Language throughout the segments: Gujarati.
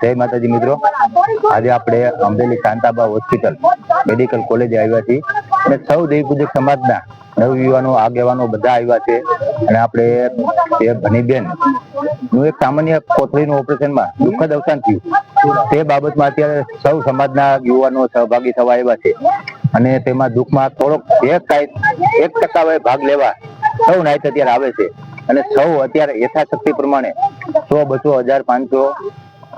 જય માતાજી મિત્રો, આજે આપણે અમરેલી શાંતાબા હોસ્પિટલ મેડિકલ કોલેજે આવ્યા છીએ અને સૌ દેવી પૂજક સમાજના નવયુવાનો આગેવાનો બધા આવ્યા છે. અને આપણે એ ભનીબેન નું એક સામાન્ય કોથળીનું ઓપરેશનમાં દુઃખદ અવસાન થયું તે બાબતમાં અત્યારે સૌ સમાજના યુવાનો સહભાગી થવા આવ્યા છે અને તેમાં દુઃખમાં થોડોક 1% ભાગ લેવા સૌ નાયત અત્યારે આવે છે. અને સૌ અત્યારે યથાશક્તિ પ્રમાણે 100, 200, 1000, 500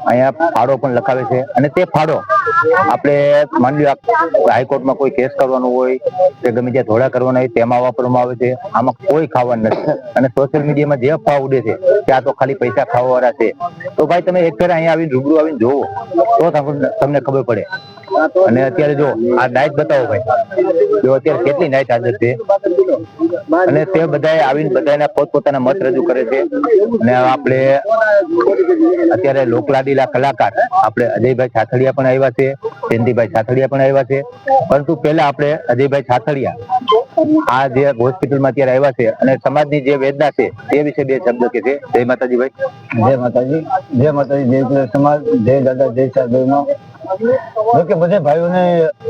અહીંયા ફાળો પણ લખાવે છે. અને તે ફાળો આપણે માની લો હાઈકોર્ટમાં કોઈ કેસ કરવાનો હોય કે ગમે ત્યાં ધોળા કરવાના હોય તેમાં વાપરવામાં આવે છે. આમાં કોઈ ખાવાનું નથી. અને સોશિયલ મીડિયામાં જે અફવા ઉડે છે કે આ તો ખાલી પૈસા ખાવાવાળા છે, તો ભાઈ તમે એક ફેર અહીંયા આવીને રૂબરૂ આવીને જોવો તો તમને ખબર પડે. અને અત્યારે જો આ નાઈટ બતાવો ભાઈ, જો અત્યારે કેટલી નાઈટ હાજર છે અને તે બધાએ આવીને બધાના પોતપોતાના મત રજૂ કરે છે. અને આપણે અત્યારે લોકલાડીલા કલાકાર આપણે અજયભાઈ છાથડિયા પણ આવ્યા છે, જયંતિભાઈ છાથડિયા પણ આવ્યા છે. પરંતુ પહેલા આપણે અજયભાઈ છાથડિયા આ જે હોસ્પિટલમાં અત્યારે આવ્યા છે અને સમાજની જે વેદના છે તે વિશે 2 શબ્દ કે છે. જય માતાજી ભાઈ. જય માતાજી. જય માતાજી. જય સમાજ, જય દાદા, જય સાહેબ. કે બધે ભાઈઓને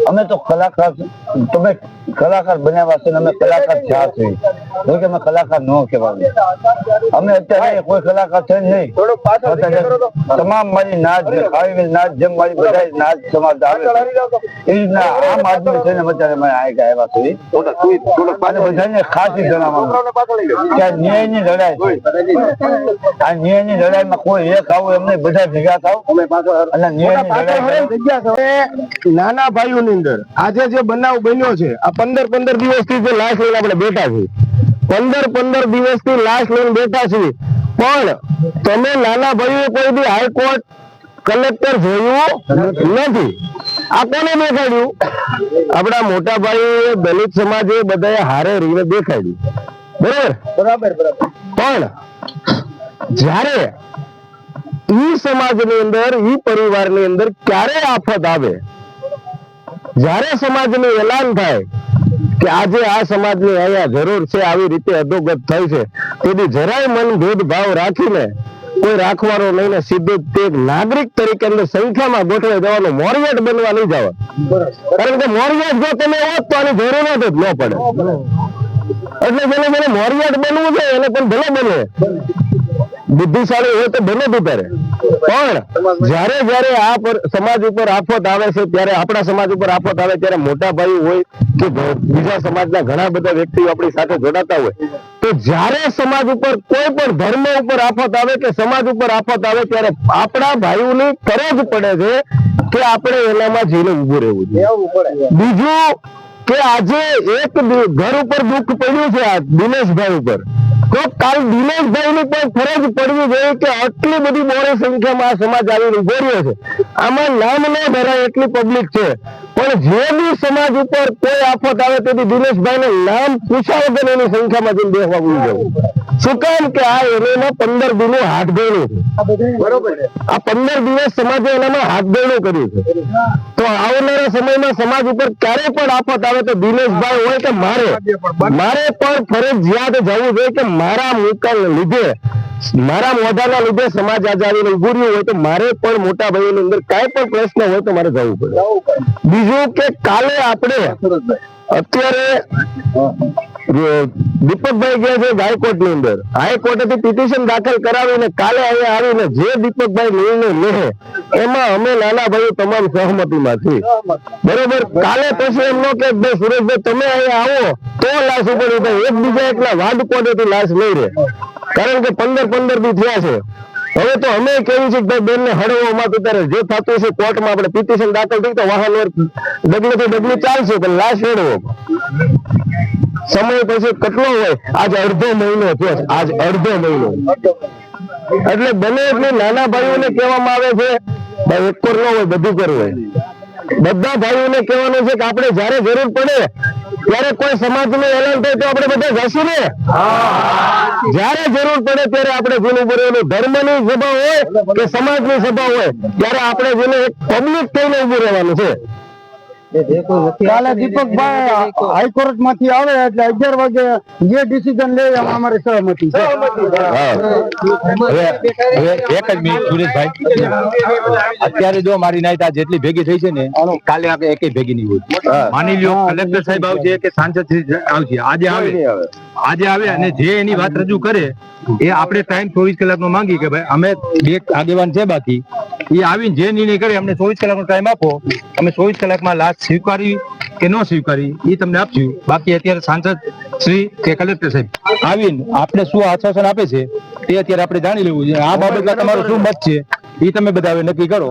અમે તો કલાકાર, તમે કલાકાર બન્યા છે, અમે કલાકાર થયા છે. કે અમે કલાકાર ન કહેવાય. અમે અત્યારે કોઈ કલાકાર છે નહીં. તમામ મારી નાચ ખાવી નાચ જેમ મારી બધા નાચ સમાજ આવે એ રીતના આમ આદમી છે ને અત્યારે અમે આવ્યા છે. અને બધાને ખાસ જણાવવાનું કે આ ન્યાયની લડાઈ છે. આ ન્યાયની લડાઈમાં કોઈ એક આવું એમને બધા ભેગા થાવ અને ન્યાયની લડાઈ નાના ભાઈઓની અંદર આજે જે બનાવ બન્યો છે, આ 15 દિવસથી જે લાશ લઈને આપણે બેઠા છીએ, 15 દિવસથી લાશ લઈને બેઠા છીએ, પણ તમે નાના ભાઈઓ કોઈ બી હાઈકોર્ટ કલેક્ટર જોયું નથી. આ કોને દેખાડ્યું? આપણા મોટા ભાઈ દલિત સમાજે બધાએ હારે રહીને દેખાડ્યું. બરાબર. પણ જ્યારે ઈ સમાજની અંદર, ઈ પરિવારની અંદર ક્યારે આફત આવે, જ્યારે સમાજનું એલાન થાય કે આજે આ સમાજની અહીંયા જરૂર છે, આવી રીતે અધોગત થઈ છે, તેથી જરાય મન ભેદભાવ રાખીને કોઈ રાખવાનો નહીં ને સીધું તે નાગરિક તરીકે અંદર સંખ્યામાં ગોઠવાઈ જવાનો, મોરિયટ બનવા નહીં જવા. કારણ કે મોરિયટ જો તમે હોત તો આની જરૂરત જ ન પડે. એટલે જેને મોરિયટ બનવું છે એને પણ ભલે બને, બુદ્ધિશાળી હોય તો બને ત્યારે. પણ જયારે આ સમાજ ઉપર આફત આવે છે, ત્યારે આપણા સમાજ ઉપર આફત આવે ત્યારે મોટા ભાઈ હોય કે બીજા સમાજના ઘણા બધા વ્યક્તિઓ આપણી સાથે જોડાતા હોય, તો જ્યારે સમાજ ઉપર કોઈ પણ ધર્મ ઉપર આફત આવે કે સમાજ ઉપર આફત આવે ત્યારે આપણા ભાઈઓની ફરજ પડે છે કે આપણે એનામાં જઈને ઉભું રહેવું જોઈએ. બીજું કે આજે એક ઘર ઉપર દુઃખ પડ્યું છે આ દિનેશભાઈ ઉપર, તો કાલ દિનેશભાઈ ની પણ ફરજ પડવી જોઈએ કે આટલી બધી મોટી સંખ્યામાં આ સમાજ આવીને ઉભો રહ્યો છે. આમાં નામ ન ધરાય એટલી પબ્લિક છે, પણ જે બી સમાજ ઉપર કોઈ આફત આવે તેથી દિનેશભાઈ નું નામ પૂછ્યા વગર એની સંખ્યામાં જઈને બેસવા ભૂલી જવું. શું કામ કે આ એનામાં 15 દિનો હાથ ગણ્યું છે. બરોબર. આ 15 દિવસ સમાજે એનામાં હાથ ગણ્યું કર્યું છે. તો આવનારા સમયમાં સમાજ ઉપર ક્યારે પણ આફત આવે તો દિનેશભાઈ હોય કે મારે પણ ફરજિયાત જવું જોઈએ કે મારા મુકાલ લીધે, મારા મોઢાના લીધે સમાજ આજે આવીને ઉભું રહ્યું હોય તો મારે પણ મોટા ભાઈઓની અંદર કાંઈ પણ પ્રશ્ન હોય તો મારે જવું પડે. બીજું કે કાલે આપણે અત્યારે દીપકભાઈ ગયા છે હાઈકોર્ટ ની અંદર, હાઈકોર્ટેથી પિટિશન દાખલ કરાવીને કાલે અહીંયા આવીને જે દીપકભાઈ નિર્ણય લે એમાં અમે નાના ભાઈઓ તમામ સહમતીમાં છીએ. બરોબર. કાલે પછી એમ ન કે ભાઈ સુરેશભાઈ તમે અહીંયા આવો તો લાશ ઉપર ઉઠાય, એકબીજા એકલા વાદ કોડેથી લાશ નહીં રહે. કારણ કે 15 દી થયા છે. હવે તો અમે કેવું છે કે ભાઈ બેન ને હળવવામાં તો ત્યારે જે થતું છે કોર્ટમાં આપણે પિટિશન દાખલ થઈ તો વાહન ડગલું તો ડગલું ચાલશે, પણ લાશ હળવો સમય પછી કેટલો હોય? આજ અડધો મહિનો થયો, આજ અડધો મહિનો. એટલે બને એટલે નાના ભાઈઓને કહેવામાં આવે છે ભાઈ એક કર ન હોય, બધું કરવું હોય. બધા ભાઈઓને કહેવાનું છે કે આપણે જયારે જરૂર પડે ત્યારે કોઈ સમાજનું એલાન થાય તો આપણે બધા જશું ને. જયારે જરૂર પડે ત્યારે આપણે જેનું બરેલું ધર્મની સભા હોય કે સમાજની સભા હોય ત્યારે આપણે જેને એક પબ્લિક થઈને ઉભું રહેવાનું છે. કાલે દીપકભાઈ હાઈકોર્ટ માંથી આવે એટલે 11 વાગે જે ડિસિઝન લે એમાં અમારી સહમતિ છે. એક જ મિનિટ સુરેશભાઈ, અત્યારે જો મારી નાયતા જેટલી ભેગી થઈ છે ને કાલે આપણે એકેય ભેગી નહીં હોય. માની લ્યો કલેક્ટર સાહેબ આવશે કે સાંસદ શ્રી આવશે, આજે આવે અને જે એની વાત રજૂ કરે એ આપણે ટાઈમ 24 કલાકનો માંગી કે ભાઈ અમે બે આગેવાન છે બાકી એ આવીને જે નિર્ણય કરે અમને 24 કલાકનો ટાઈમ આપો, અમે 24 કલાકમાં લાશ સ્વીકારી કે ન સ્વીકારી એ તમને આપશું. બાકી અત્યારે સાંસદ શ્રી કે કલેક્ટર સાહેબ આવીને આપણે શું આશ્વાસન આપે છે તે અત્યારે આપણે જાણી લેવું છે. આ બાબતમાં તમારો શું મત છે એ તમે બધા હવે નક્કી કરો,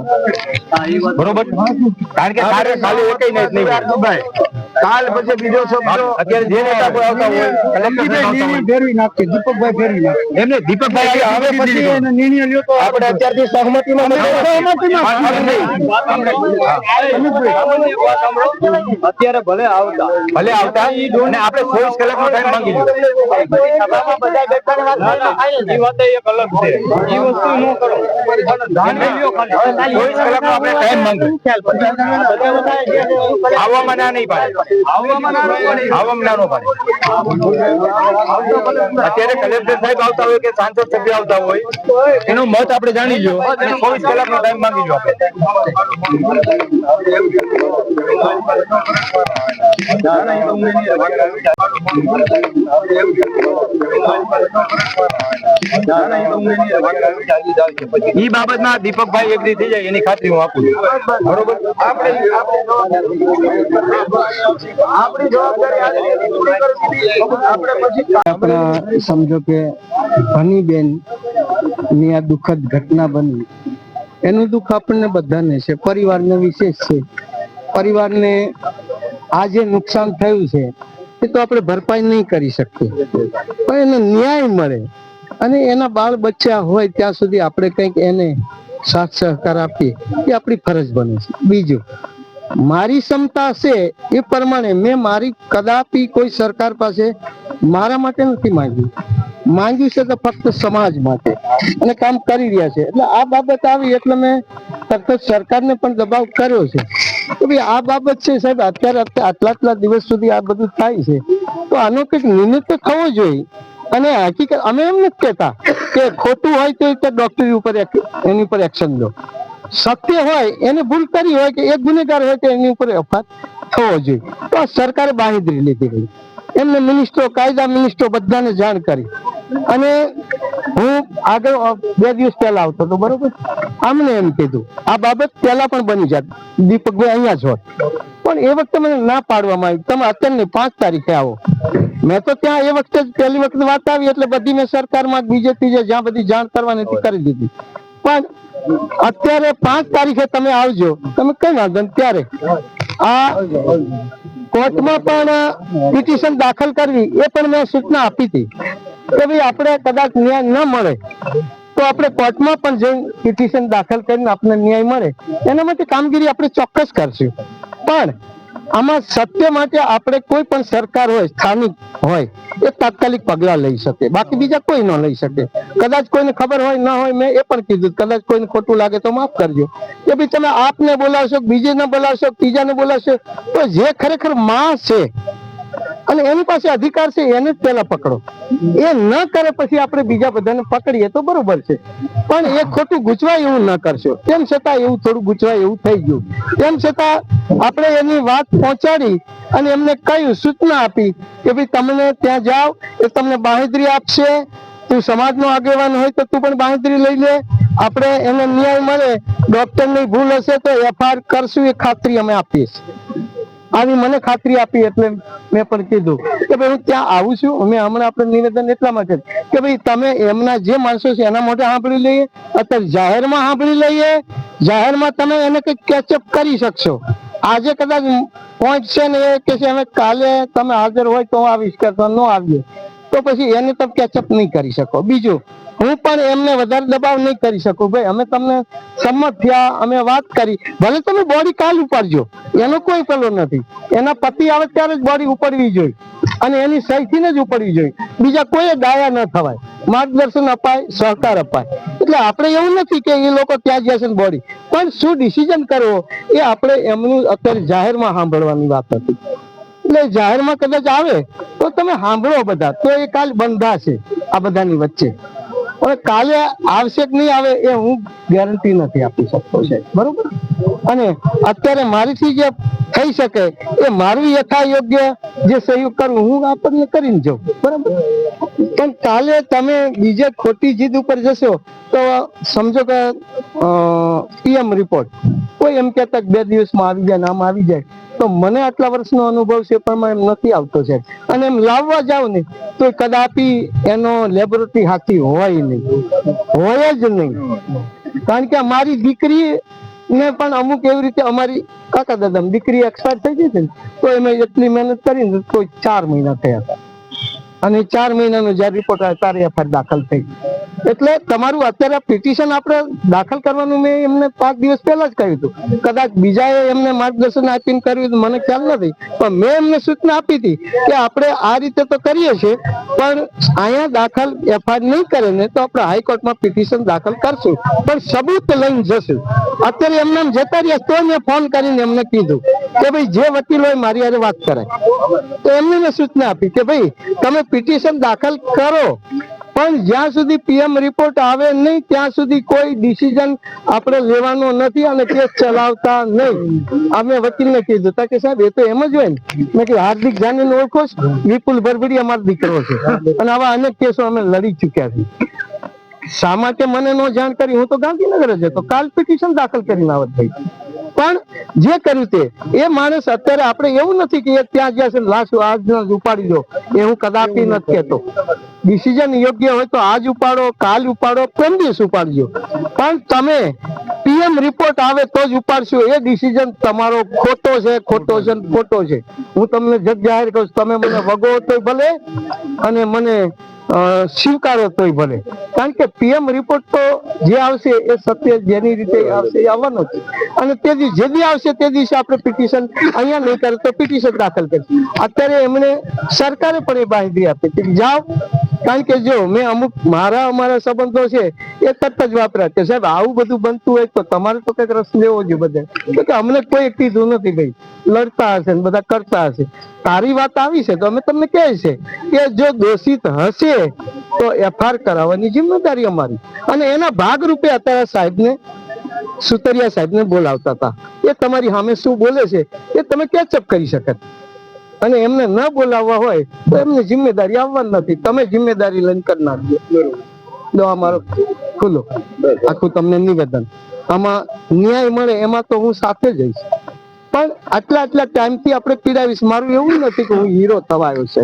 બરોબર? કારણ કે કાલે એકેય નહીં ભાઈ, કાલ પછી બીજો શબ્દ અત્યારે જે નેતા કોઈ આવતા હોય ફેરવી નાખશે, દીપકભાઈ ફેરવી નાખશે એમને દીપકભાઈ હવે પછી એનો નિર્ણય લ્યો તો આપણે અત્યારથી સહમતીમાં અત્યારે ભલે આવતા ભલે આવતા અને આપણે 24 કલાકનો ટાઈમ માંગી લો. એ વાત એક અલગ છે, એ વસ્તુ ન કરો. 24 કલાકનો આપણે ટાઈમ માંગો. આવવામાં ના નહીં પાડે, આવવામાં ના નો પાડે. અત્યારે કલેક્ટર સાહેબ આવતા હોય કે સાંસદ સભ્ય આવતા હોય એનો મત આપણે જાણી લો અને 24 કલાકનો ટાઈમ માંગી લો ઈ બાબતમાં દીપકભાઈ એગ્રી થઈ જાય એની ખાતરી હું આપું છું, બરોબર? આપણા સમજો કે ભનીબેન ની આ દુઃખદ ઘટના બની, એનું દુઃખ આપણને બધાને છે, પરિવારને વિશેષ છે. પરિવારને આ જે નુકસાન થયું છે એ તો આપણે ભરપાઈ નહીં કરી શકીએ, પણ એને ન્યાય મળે અને એના બાળ બચ્ચા હોય ત્યાં સુધી આપણે કંઈક એને સાથ સહકાર આપીએ એ આપણી ફરજ બને છે. બીજું, મારી ક્ષમતા છે એ પ્રમાણે મેં મારી કદાપી કોઈ સરકાર પાસે મારા માટે નથી માંગ્યું છે તો ફક્ત સમાજ માટે, અને કામ કરી રહ્યા છે. એટલે આ બાબત આવી એટલે મેં તરત જ સરકારને પણ દબાવ કર્યો છે કે ભાઈ આ બાબત છે સાહેબ, અત્યારે આટલા દિવસ સુધી આ બધું થાય છે તો આનો કંઈક નિર્ણય તો થવો જોઈએ. અને હકીકત અમે એમ નથી કહેતા કે ખોટું હોય તો ડોક્ટરી ઉપર એની ઉપર એક્શન લો, સત્ય હોય એને ભૂલ કરી હોય કે એક ગુનેગાર હોય તો એની ઉપર અપરાધ થવો જોઈએ. તો સરકારે બાંહેધરી લીધી ગઈ, એમને મિનિસ્ટરો, કાયદા મિનિસ્ટરો બધાને જાણ કરી. અને હું આગળ 2 દિવસ પહેલા આવતો હતો, બરોબર, અમને એમ કીધું આ બાબત પહેલા પણ બની જાત, દીપકભાઈ અહીંયા જ હોત, પણ એ વખતે મને ના પાડવામાં આવી, તમે અત્યારે 5 તારીખે આવો. મેં તો ત્યાં એ વખતે પહેલી વખત વાત આવી એટલે બધી મેં સરકારમાં બીજે ત્રીજે જ્યાં બધી જાણ કરવાની હતી કરી દીધી, પણ અત્યારે 5 તારીખે તમે આવજો, તમે કઈ વાંધો નહીં. ત્યારે આ કોર્ટમાં પણ પિટિશન દાખલ કરવી એ પણ મેં સૂચના આપી હતી કે ભાઈ આપણે કદાચ ન્યાય ન મળે તો આપણે કોર્ટમાં પણ જઈ પિટિશન દાખલ કરીને આપણને ન્યાય મળે એના માટે કામગીરી આપણે ચોક્કસ કરશું. પણ આમાં સત્ય માટે આપણે કોઈ પણ સરકાર હોય, સ્થાનિક હોય, એ તાત્કાલિક પગલા લઈ શકે, બાકી બીજા કોઈ ન લઈ શકે. કદાચ કોઈને ખબર હોય ન હોય, મેં એ પણ કીધું કદાચ કોઈને ખોટું લાગે તો માફ કરજો કે ભાઈ તમે આપને બોલાવશો, બીજેને બોલાવશો, ત્રીજાને બોલાવશો, તો જે ખરેખર માં છે અને એની પાસે અધિકાર છે એને જ પેલા પકડો. એ ન કરે પછી આપણે બીજા બધાને પકડીએ તો બરોબર છે, પણ એ ખોટું ગૂંચવાય એવું ન કરશો. તેમ છતાં એવું થોડું ગૂંચવાય એવું થઈ ગયું, તેમ છતાં આપણે એની વાત પહોંચાડી અને એમને કહ્યું, સૂચના આપી કે ભાઈ તમને ત્યાં જાઓ, એ તમને બાંહેધરી આપશે, તું સમાજનો આગેવાન હોય તો તું પણ બાંહેધરી લઈ લે, આપણે એને ન્યાય મળે, ડોક્ટરની ભૂલ હશે તો FIR કરશું, એ ખાતરી અમે આપીએ છીએ. આવી મને ખાતરી આપી એટલે મેં પણ કીધું કે ભાઈ હું ત્યાં આવું છું. અમે હમણાં આપણે નિવેદન એટલા માટે કે ભાઈ તમે એમના જે માણસો છે એના માટે સાંભળી લઈએ, અત્યારે જાહેરમાં સાંભળી લઈએ, જાહેરમાં તમે એને કંઈક કેચઅપ કરી શકશો. આજે કદાચ પોઈન્ટ છે ને એ કે છે અમે કાલે તમે હાજર હોય તો આવીશ, કે ન આવીએ તો પછી એને તમે કેચઅપ નહીં કરી શકો. બીજું, હું પણ એમને વધારે દબાવ નહીં કરી શકું. ભાઈ અમે તમને સંમત થયા, અમે વાત કરી, ભલે તમે બોડી કાલ ઉપાડજો, એનો કોઈ પેલો નથી, એના પતિ આવે ત્યારે જ બોડી ઉપાડવી જોઈએ. અને એની સહીથી જ ઉપડવી જોઈએ. બીજા કોઈ દાયા ન થવાય, માર્ગદર્શન અપાય, સહકાર અપાય. એટલે આપણે એવું નથી કે એ લોકો ત્યાં જશે ને બોડી, પણ શું ડિસિઝન કરવો એ આપણે એમનું અત્યારે જાહેરમાં સાંભળવાની વાત હતી. એટલે જાહેરમાં કદાચ આવે તો તમે સાંભળો બધા, તો એ કાલ બંધાશે આ બધાની વચ્ચે. હવે કાલે આવશે કે નહીં આવે એ હું ગેરંટી નથી આપી શકતો છે, બરોબર. અને અત્યારે મારીથી જે થઈ શકે એ મારું યથાયોગ્ય જે સહયોગ કરવું હું આપણને કરીને જાઉં, બરાબર. પણ કાલે તમે બીજે ખોટી જીદ ઉપર જશો તો સમજો કે પીએમ રિપોર્ટ કોઈ એમ કહેતા 2 દિવસમાં આવી જાય, નામ આવી જાય, તો મને આટલા વર્ષનો અનુભવ છે પણ એમ નથી આવતો છે. અને એમ લાવવા જાવ ને તો કદાપી એનો લેબોરેટરી હાથી હોય નહીં, હોય જ નહીં. કારણ કે મારી દીકરી ને પણ અમુક એવી રીતે અમારી કાકા દાદા દીકરી એક્સપાયર થઈ ગઈ છે ને, તો એમાં એટલી મહેનત કરીને કોઈ 4 મહિના થયા હતા, અને 4 મહિનાનો જયારે રિપોર્ટ આવ્યો ત્યારે એફઆઈઆર દાખલ થઈ. એટલે તમારું અત્યારે પિટિશન આપણે દાખલ કરવાનું મેં એમને 5 દિવસ પહેલા જ કહ્યું હતું. કદાચ બીજાએ એમને માર્ગદર્શન આપીને કર્યું હતું મને ખ્યાલ નથી, પણ મેં એમને સૂચના આપી હતી કે આપણે આ રીતે તો કરીએ છીએ, પણ અહીંયા દાખલ એફઆઈઆર નહીં કરે ને તો આપણે હાઈકોર્ટમાં પિટિશન દાખલ કરશું, પણ સબૂત લઈને જશું. અત્યારે એમને જતા રહ્યા તો મેં ફોન કરીને એમને કીધું કે ભાઈ જે વકીલ હોય મારી હારે વાત કરાય. તો એમને મેં સૂચના આપી કે ભાઈ તમે પિટિશન દાખલ કરો, પણ જ્યાં સુધી પીએમ રિપોર્ટ આવે નહીં ત્યાં સુધી કોઈ ડિસિઝન આપણે લેવાનો નથી અને કેસ ચલાવતા નહીં. અમે વકીલને કીધું તા કે સાહેબ એ તો એમ જ હોય ને. મેં કીધું હાર્દિક જાનીને ઓળખો છો, વિપુલ ભરભડી અમારો દીકરો છે અને આવા અનેક કેસો અમે લડી ચુક્યા છીએ. શા માટે મને નો જાણ કરી? હું તો ગાંધીનગર જ હતો, કાલ પિટિશન દાખલ કરીને આવત ભાઈ. પણ જે કર્યું તે એ માણસ અત્યારે આપણે એવું નથી કે ત્યાં જશે લાશ આજ ઉપાડી દો, એ હું કદાપી નથી કહેતો. ડિસિઝન યોગ્ય હોય તો આજ ઉપાડો, કાલ ઉપાડો, 3 દિવસ ઉપાડજો, પણ તમે પીએમ રિપોર્ટ આવે તો જ ઉપાડશો. એ ડિસિઝન તમારો ખોટો છે, ખોટો છે, ખોટો છે. હું તમને જગ જાહેર કરું, તમે મને વગો તોય ભલે અને મને સ્વીકારો તોય ભલે, કારણ કે પીએમ રિપોર્ટ તો જે આવશે એ સત્ય જેની રીતે આવશે એ આવવાનો છે. અને તે દિવસ જે દી આવશે તે દિવસે આપણે પિટિશન અહીંયા નહીં કરે તો પિટિશન દાખલ કરીશું. અત્યારે એમને સરકારે પણ એ બાંયધરી આપી કે જાઓ, કારણ કે જો મેં અમુક અમારા સંબંધો છે એ તરત જ વાપર્યા કે સાહેબ આવું બધું બનતું હોય તો તમારે તો કઈક રસ લેવો જોઈએ બધે. કે અમને કોઈ કીધું નથી ભાઈ, લડતા હશે ને બધા કરતા હશે. તારી વાત આવી છે તો અમે તમને કહે છે કે જો દોષિત હશે તો એફઆઈઆર કરાવવાની જિમ્મેદારી અમારી. અને એના ભાગરૂપે અત્યારે સાહેબને સુતરિયા સાહેબને બોલાવતા હતા. એ તમારી સામે શું બોલે છે એ તમે કેચઅપ કરી શકત, અને એમને ન બોલાવવા હોય તો એમને જિમ્મેદારી આવવાની નથી. તમે જિમ્મેદારી લઈને કરી નાખજો. જો અમારો ખુલ્લો આખું તમને નિવેદન, આમાં ન્યાય મળે એમાં તો હું સાથે જઈશ, પણ આટલા ટાઈમથી આપણે પીડાવીશ. મારું એવું નથી કે હું હીરો થવાયો છે,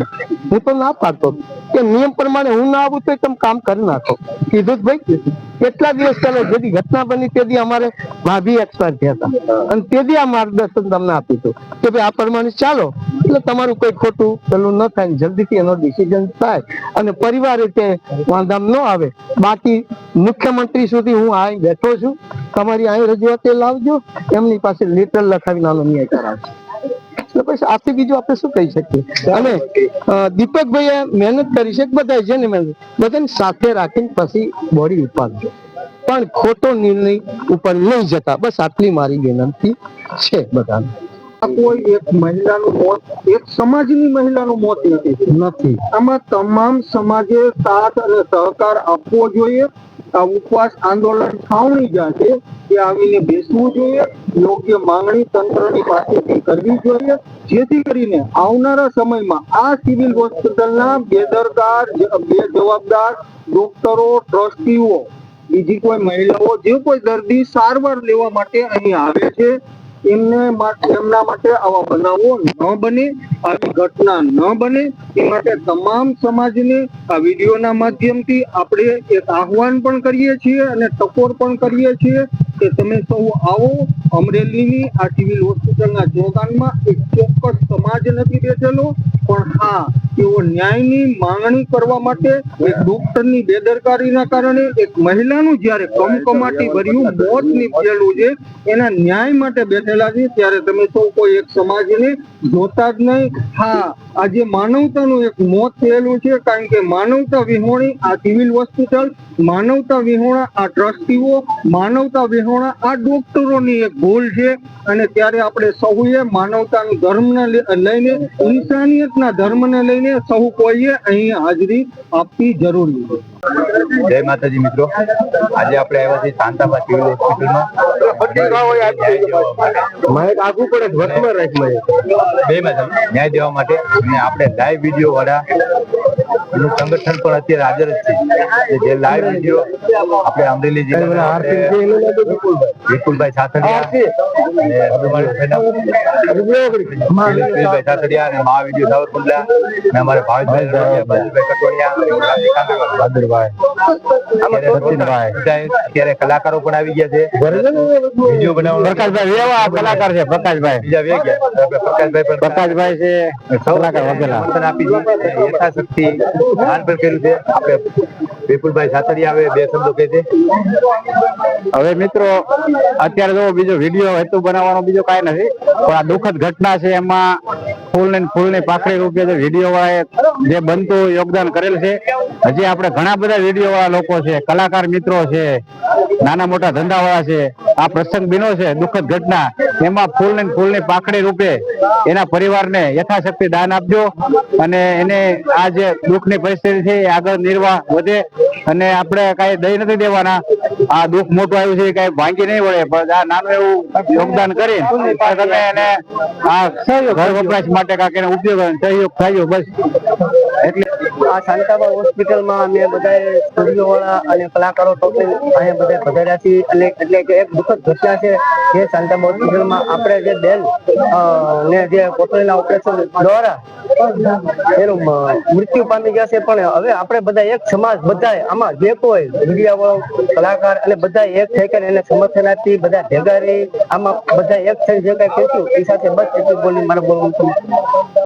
હું તો ના પાડતો કે નિયમ પ્રમાણે હું ના આવું તો તમે કામ કરી નાખો. કીધું જ ભાઈ કેટલા દિવસ પહેલા જેથી ઘટના બની તેથી અમારે ભાભી એક્સપાયર થયા હતા, અને તેથી આ માર્ગદર્શન તમને આપ્યું હતું કે ભાઈ આ પ્રમાણે ચાલો, એટલે તમારું કોઈ ખોટું પેલું ન થાય, જલ્દીથી એનો ડિસિઝન થાય અને પરિવાર રીતે વાંધામ ન આવે. બાકી મુખ્યમંત્રી સુધી હું અહીં બેઠો છું, તમારી અહીં રજૂઆત લાવજો, એમની પાસે લેટર લખાવી નાનો ન્યાય કરાવજો. એટલે પછી આથી બીજું આપણે શું કહી શકીએ. અને દીપકભાઈએ મહેનત કરી છે, બધા જેને મહેનત બધાને સાથે રાખીને પછી બોડી ઉપાડજો, પણ ખોટો નિર્ણય ઉપર નહીં જતા. બસ આટલી મારી વિનંતી છે બધાને. કોઈ એક મહિલાનું મોત એક સમાજની મહિલાનું મોત નથી. આમાં તમામ સમાજે સાથ અને સહકાર આપવો જોઈએ. આ ઉપવાસ આંદોલન છાવણી જ્યાં છે એ આવીને બેસવું જોઈએ, યોગ્ય માંગણી તંત્રની પાસેથી કરવી જોઈએ, જેથી કરીને આવનારા સમયમાં આ સિવિલ હોસ્પિટલના બેદરકાર, બેજવાબદાર ડોક્ટરો, ટ્રસ્ટીઓ, બીજી કોઈ મહિલાઓ, જે કોઈ દર્દી સારવાર લેવા માટે અહીં આવે છે એમના માટે આવા બનાવો ન બને, આવી ઘટના ન બને એ માટે તમામ સમાજને આ વિડીયોના માધ્યમથી આપણે એક આહવાન પણ કરીએ છીએ અને ટકોર પણ કરીએ છીએ કે તમે સૌ આવો. અમરેલીની આ સિવિલ હોસ્પિટલના જોગાનમાં એક ચોક્કસ સમાજ નથી બેઠેલો, પણ હા તેઓ ન્યાયની માંગણી કરવા માટે એક ડોક્ટરની બેદરકારીના કારણે એક મહિલાનું જ્યારે કમકમાટી ભર્યું મોત નીપજેલું છે એના ન્યાય માટે બેઠેલા છે, ત્યારે તમે સૌ કોઈ એક સમાજને જોતા જ નહીં. હા, આજે માનવતાનું એક મોત થયેલું છે, કારણ કે માનવતા વિહોણી આ સિવિલ હોસ્પિટલ, માનવતા વિહોણા આ ટ્રસ્ટીઓ, માનવતા વિહોણા આ ડોક્ટરોની એક ભૂલ છે. અને ત્યારે આપણે સૌએ માનવતાનું ધર્મને લઈને, ઇન્સાનિયતના ધર્મને લઈને સૌ કોઈએ અહીં હાજરી આપવી જરૂરી છે. જય માતાજી મિત્રો, આજે આપણે આવ્યા છીએ શાંતાબા સિવિલ હોસ્પિટલમાં ન્યાય દેવા માટે. અને આપણે લાઈવ વિડીયો વાળા એનું સંગઠન પણ અત્યારે હાજર જ છે. જે લાઈવ વિડીયો આપણે અમરેલી જિલ્લાના વિપુલભાઈ સાતડિયા અને મહા વિડીયો સાવરકુંડલા અને અમારે ભાવેશભાઈ અત્યારે કલાકારો પણ આવી ગયા છે. વિડીયો બનાવવાનો કલાકાર છે પ્રકાશભાઈ, બીજા વે ગયા પ્રકાશભાઈ પણ પ્રકાશભાઈ છે સમર્થન આપી યથાશક્તિ દાન પણ કર્યું છે. આપણે વિપુલભાઈ સાતડિયા આવે બે શબ્દો કહે છે. હવે મિત્રો અત્યારે જો બીજો વિડીયો હેતુ બનાવવાનો બીજો કાંઈ નથી, પણ આ દુઃખદ ઘટના છે એમાં ફૂલની પાખડી રૂપે જે વિડીયો વાળાએ જે બનતું યોગદાન કરેલ છે. હજી આપણે ઘણા બધા વિડીયો વાળા લોકો છે, કલાકાર મિત્રો છે, નાના મોટા ધંધા વાળા છે. આ પ્રસંગ બીનો છે દુઃખદ ઘટના, એમાં ફૂલની પાખડી રૂપે એના પરિવારને યથાશક્તિ દાન આપજો અને એને આ જે દુઃખની પરિસ્થિતિ છે એ આગળ નિર્વાહ વધે. અને આપણે કાંઈ દઈ નથી દેવાના, આ દુઃખ મોટું આવ્યું છે કાંઈ ભાંગી નહીં વળે, પણ આ નાનું એવું યોગદાન કરી તમે એને આ ઘર વપરાશ માટે કાંઈક એને ઉપયોગ સહયોગ થયો બસ. એટલે આ શાંતાબા હોસ્પિટલમાં અમે બધા સ્ટુડિયો વાળા અને કલાકારો અહીંયા બધા પધાર્યા છીએ. એટલે કે એક દુઃખદ ઘટના છે જે શાંતાબા હોસ્પિટલમાં આપણે જે બેન ને જે કોથળીના ઓપરેશન દ્વારા એનું મૃત્યુ પામી ગયા છે. પણ હવે આપણે બધા એક સમાજ, બધા આમાં જે કોઈ મીડિયા વાળો, કલાકાર અને બધા એક થઈ કરીને એને સમર્થન આપી બધા ભેગા રહી આમાં બધા એક થઈ જે કઈ કહેશું એ સાથે બસ એટલું બોલી મારે બોલવું છે.